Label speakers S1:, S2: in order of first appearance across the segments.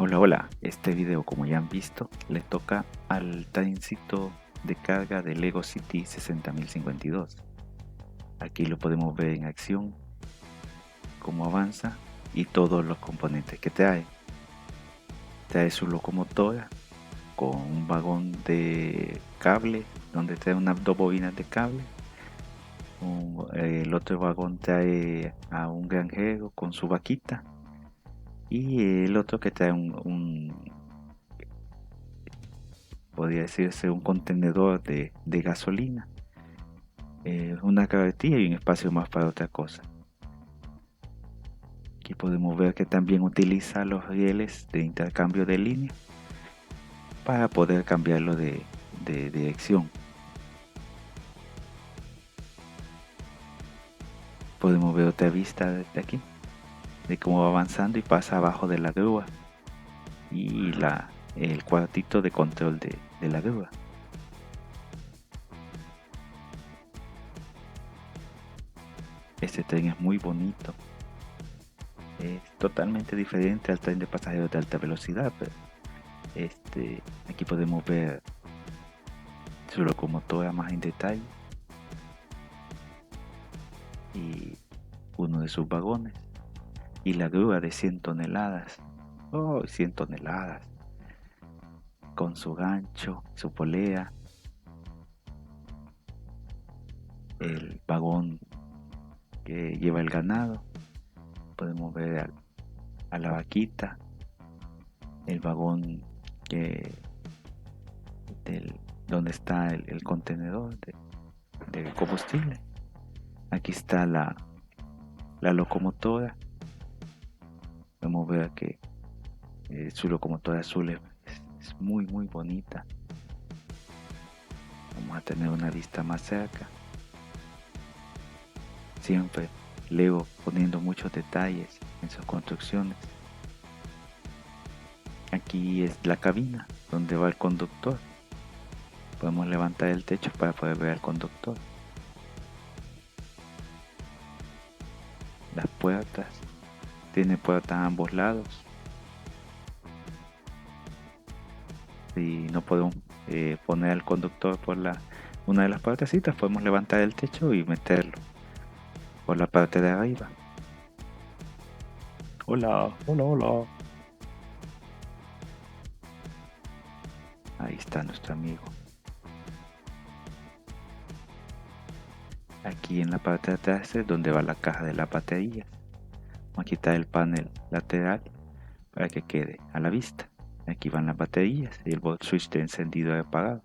S1: Hola, hola, este video, como ya han visto, le toca al trencito de carga de Lego City 60052. Aquí lo podemos ver en acción, cómo avanza y todos los componentes que trae. Trae su locomotora con un vagón de cable, donde trae unas dos bobinas de cable. El otro vagón trae a un granjero con su vaquita. Y el otro que trae podría decirse un contenedor de gasolina, una carretilla y un espacio más para otra cosa. Aquí podemos ver que también utiliza los rieles de intercambio de línea para poder cambiarlo de dirección. Podemos ver otra vista desde aquí de cómo va avanzando y pasa abajo de la grúa y el cuartito de control de la grúa. Este tren es muy bonito. Es totalmente diferente al tren de pasajeros de alta velocidad, pero aquí podemos ver su locomotora más en detalle y uno de sus vagones y la grúa de 100 toneladas. Oh, 100 toneladas con su gancho, su polea, el vagón que lleva el ganado. Podemos ver a la vaquita, el vagón que donde está el contenedor de combustible. Aquí está la locomotora. Podemos ver que su locomotora azul es muy bonita. Vamos a tener una vista más cerca. Siempre Lego poniendo muchos detalles en sus construcciones. Aquí es la cabina donde va el conductor. Podemos levantar el techo para poder ver al conductor. Las puertas. Tiene puertas a ambos lados. Si no podemos poner al conductor por una de las partecitas, podemos levantar el techo y meterlo por la parte de arriba. Hola, hola, hola. Ahí está nuestro amigo. Aquí en la parte de atrás es donde va la caja de las baterías. Vamos a quitar el panel lateral para que quede a la vista. Aquí van las baterías y el switch de encendido y apagado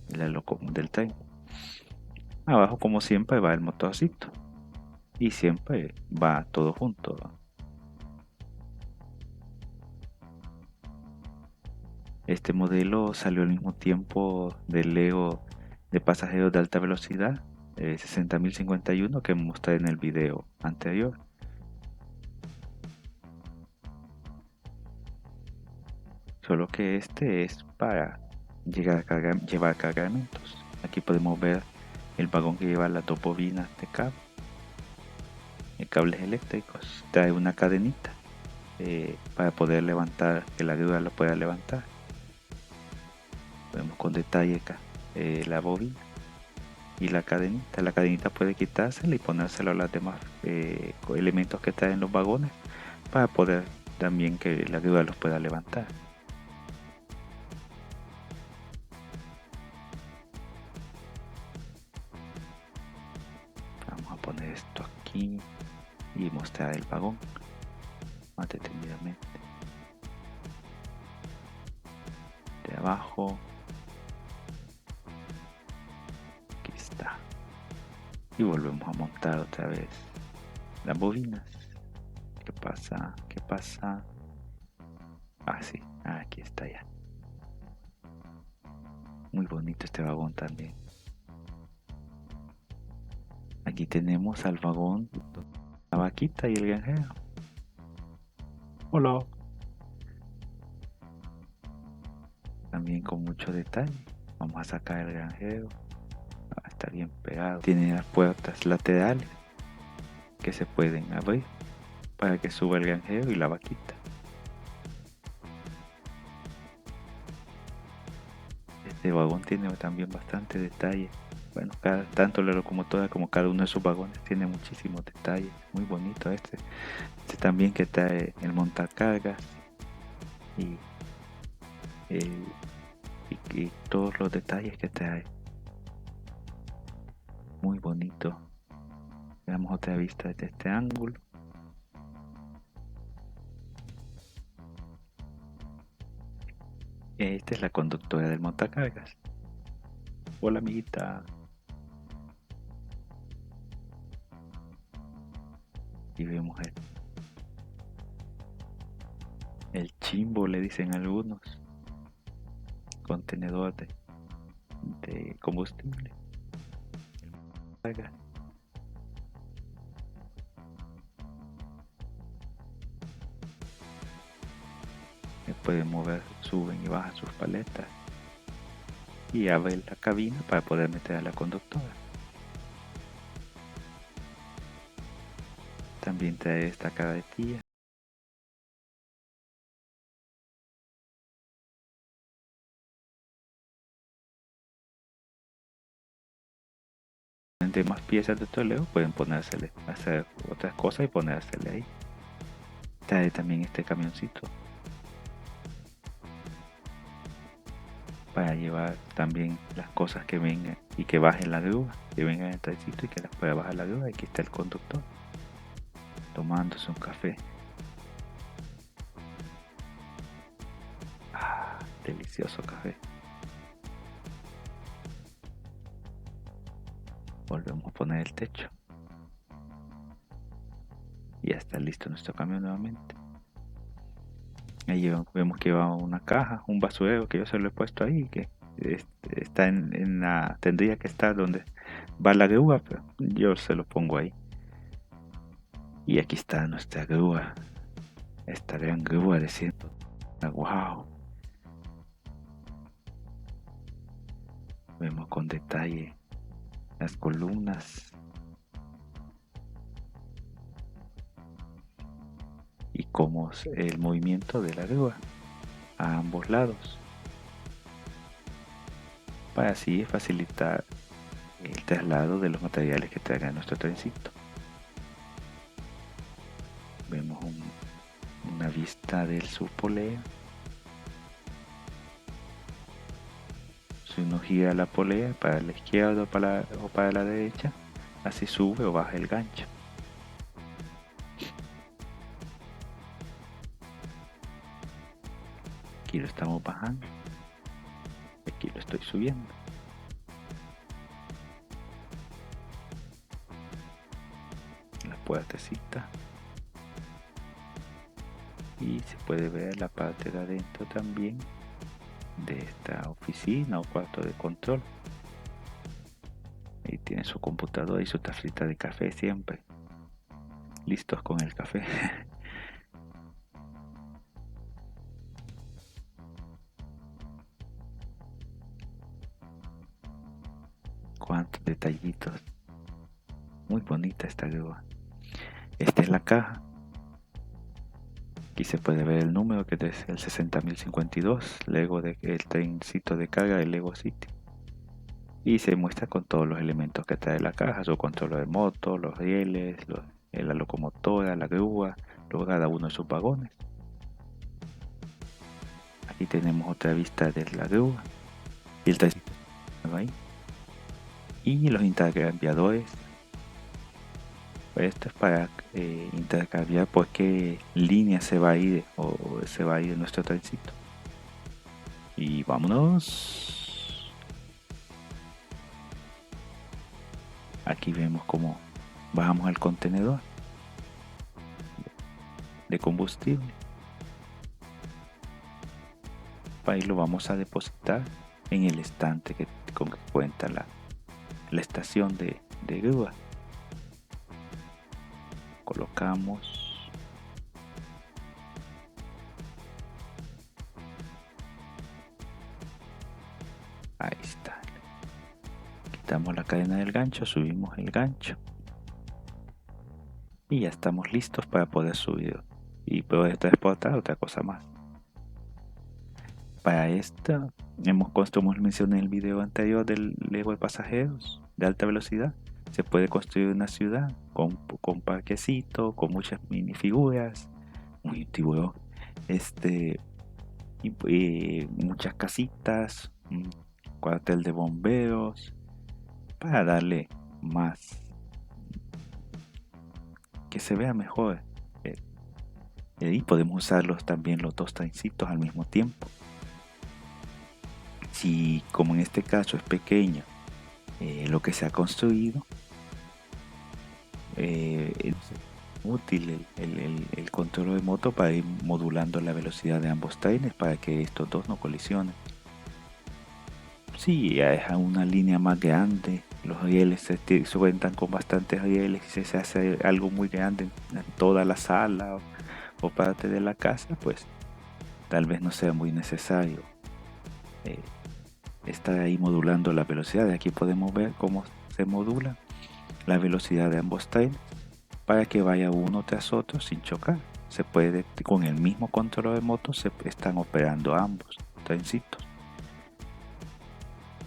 S1: del tren. Abajo, como siempre, va el motorcito y siempre va todo junto. Este modelo salió al mismo tiempo del Lego de pasajeros de alta velocidad 60051 que mostré en el video anterior. Solo que este es para llevar cargamentos. Aquí podemos ver el vagón que lleva las dos bobinas de cables eléctricos. Trae una cadenita para poder levantar, que la grúa lo pueda levantar. Vemos con detalle acá la bobina y la cadenita. La cadenita puede quitársela y ponérsela a los demás elementos que traen los vagones para poder también que la grúa los pueda levantar. Vamos a poner esto aquí y mostrar el vagón más detenidamente. De abajo, aquí está. Y volvemos a montar otra vez las bobinas. ¿Qué pasa? ¿Qué pasa? Ah, sí, aquí está ya. Muy bonito este vagón también. Aquí tenemos al vagón, la vaquita y el granjero. Hola. También con mucho detalle. Vamos a sacar el granjero. Está bien pegado. Tiene las puertas laterales que se pueden abrir para que suba el granjero y la vaquita. Este vagón tiene también bastante detalle. Bueno, tanto la locomotora como cada uno de sus vagones tiene muchísimos detalles. Muy bonito este. Este también que trae el montacargas y, el, y todos los detalles que trae. Muy bonito. Veamos otra vista desde este ángulo. Esta es la conductora del montacargas. Hola, amiguita. Y vemos el chimbo, le dicen algunos. Contenedor de combustible. Carga. Pueden mover, suben y bajan sus paletas. Y abre la cabina para poder meter a la conductora. También trae esta carretilla. De más piezas de toleo pueden ponérsele, hacer otras cosas y ponérsele ahí. Trae también este camioncito para llevar también las cosas que vengan y que bajen la grúa, que vengan en el trayecto y que las pueda bajar la grúa. Aquí está el conductor tomándose un café. Ah, delicioso café. Volvemos a poner el techo. Y ya está listo nuestro camión nuevamente. Ahí vemos que va una caja, un basurero que yo se lo he puesto ahí, que está en la, tendría que estar donde va la grúa, pero yo se lo pongo ahí. Y aquí está nuestra grúa, esta gran grúa de 100. Wow. Vemos con detalle las columnas y cómo es el movimiento de la grúa a ambos lados, para así facilitar el traslado de los materiales que traiga nuestro trencito. Vemos una vista del subpolea. Si uno gira la polea para la izquierda o para la derecha, así sube o baja el gancho. Aquí lo estamos bajando, aquí lo estoy subiendo. La puertecita. Y se puede ver la parte de adentro también de esta oficina o cuarto de control. Ahí tiene su computadora y su tacita de café siempre. Listos con el café. Cuántos detallitos. Muy bonita esta grúa. Esta es la caja. Aquí se puede ver el número que es el 60.052, el trencito de carga del Lego City. Y se muestra con todos los elementos que trae la caja, su control de moto, los rieles, la locomotora, la grúa, luego cada uno de sus vagones. Aquí tenemos otra vista de la grúa y el trencito ahí. Y los intercambiadores. Esto es para intercambiar por qué línea se va a ir o se va a ir nuestro trencito. Y vámonos. Aquí vemos cómo bajamos el contenedor de combustible. Ahí lo vamos a depositar en el estante con que cuenta la estación de grúa. Colocamos. Ahí está. Quitamos la cadena del gancho, subimos el gancho. Y ya estamos listos para poder subir y poder transportar otra cosa más. Para esto, como mencioné en el video anterior del Lego de pasajeros de alta velocidad, se puede construir una ciudad con parquecito, con muchas minifiguras, un tiburón, y muchas casitas, un cuartel de bomberos, para darle más, que se vea mejor. eh, y podemos usarlos también los dos trencitos al mismo tiempo. Si, como en este caso es pequeño, lo que se ha construido, es útil el control remoto para ir modulando la velocidad de ambos trenes para que estos dos no colisionen. Si es a una línea más grande, los rieles se cuentan con bastantes rieles y se hace algo muy grande en toda la sala o parte de la casa, pues tal vez no sea muy necesario eh, estar ahí modulando la velocidad. De aquí podemos ver cómo se modula la velocidad de ambos trenes para que vaya uno tras otro sin chocar. Se puede, con el mismo control remoto se están operando ambos trencitos.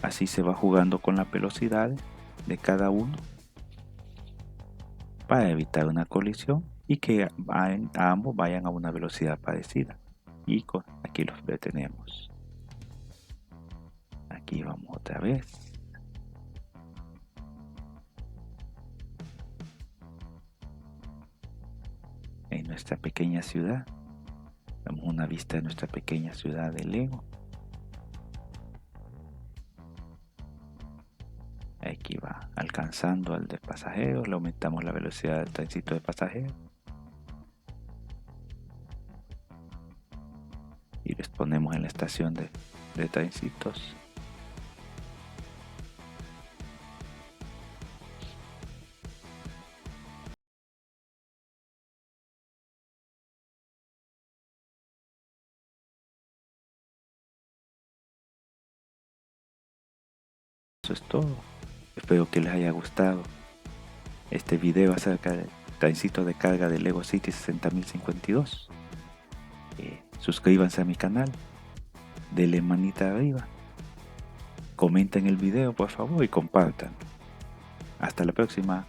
S1: Así se va jugando con las velocidades de cada uno para evitar una colisión y que ambos vayan a una velocidad parecida. Y aquí los detenemos. Aquí vamos otra vez. En nuestra pequeña ciudad. Damos una vista de nuestra pequeña ciudad de Lego. Aquí va alcanzando al de pasajeros. Le aumentamos la velocidad del trencito de pasajeros. Y les ponemos en la estación de trencitos. Eso es todo. Espero que les haya gustado este video acerca del trencito de carga de Lego City 60052. Suscríbanse a mi canal, denle manita arriba, comenten el video por favor y compartan. Hasta la próxima.